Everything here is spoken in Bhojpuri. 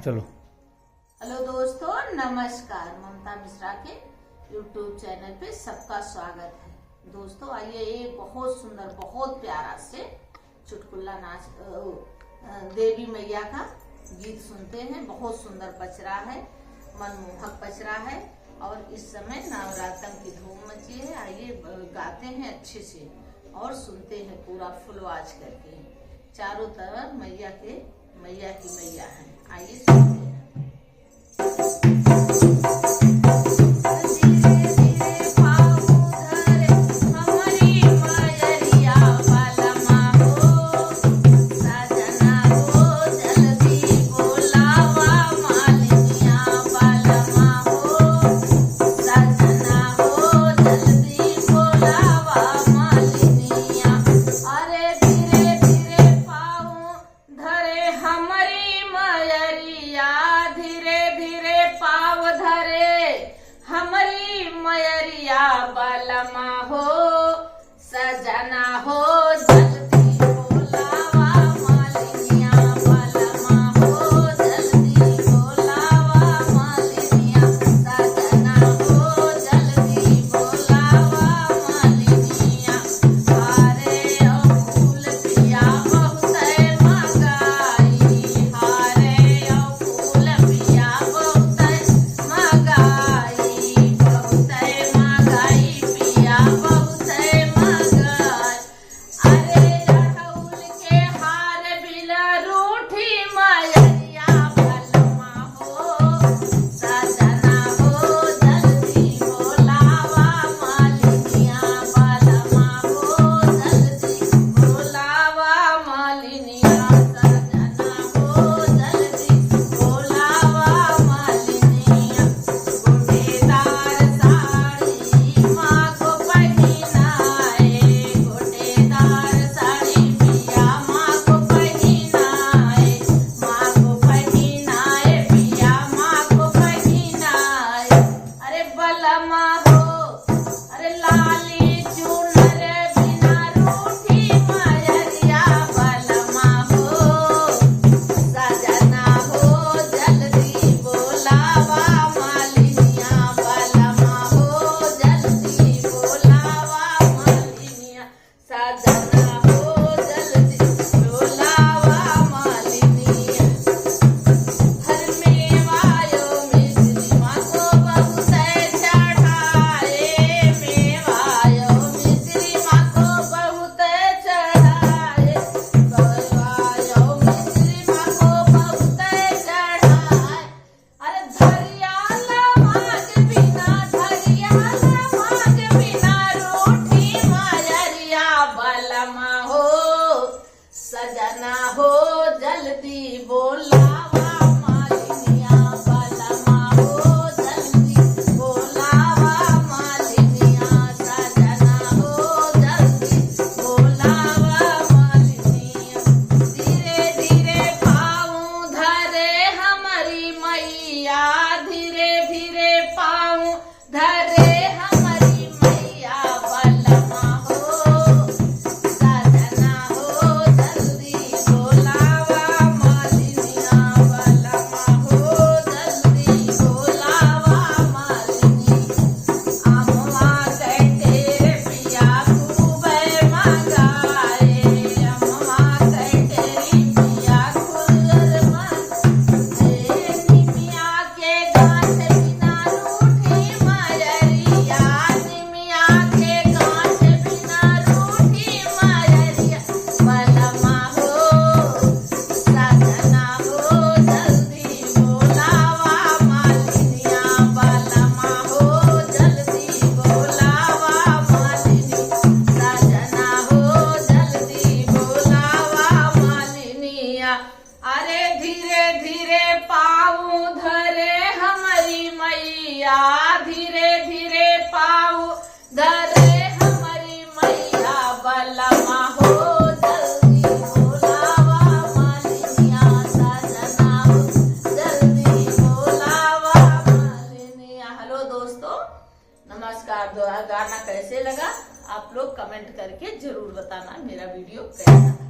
चलो। हेलो दोस्तों, नमस्कार। ममता मिश्रा के यूट्यूब चैनल पे सबका स्वागत है। दोस्तों आइए एक बहुत सुंदर, बहुत प्यारा से चुटकुला नाच देवी मैया का गीत सुनते हैं। बहुत सुंदर पचरा है, मनमोहक पचरा है और इस समय नवरात्र की धूम मची है। आइए गाते हैं अच्छे से और सुनते हैं पूरा फुल आवाज करके। चारों तरफ मैया की मैया है। आइए सुनते हैं। बलमा हो सजना हो जल्दी बोलावा मालिनिया। बलमा हो जल्दी बोलावा मालिनिया। सजना हो जल्दी बोलावा मालिनिया। हारे ओ फूल पिया बहुत मगाई। हारे ओ फूल पिया बहुत मगाई। सजना हो जल्दी बोलावा मालिनिया। बलमा हो जल्दी बोलावा मालिनिया। सजना हो जल्दी बोलावा मालिनिया। धीरे धीरे पाँव धरे हमारी मैया। धीरे धीरे पाँव धरे हमारी मैया। बलमा हो सजना हो जल्दी बोलावा मालिनिया। बलमा हो जल्दी बोलावा मालिनी। अम्मा कहते पिया खूब मंगाए। अम्मा कहते पिया खूब मंगाए। निमिया के गाछ बिना रूठी मयरिया। निमिया के गाछ बिना रूठी मयरिया। बलमा हो सजना हो जल्दी बोलावा मालिनिया। बलमा हो जल्दी बोलावा मालिनी। सजना हो जल्दी बोलावा मालिनिया। अरे धीरे धीरे पाँव धरे हमारी मैया। धीरे धीरे पाँव धरे हमारी मैया। बलमा हो जल्दी बोलावा मालिनिया। सजना हो जल्दी बोलावा मालिनिया। हेलो दोस्तों, नमस्कार। गाना कैसे लगा आप लोग कमेंट करके जरूर बताना। मेरा वीडियो कैसा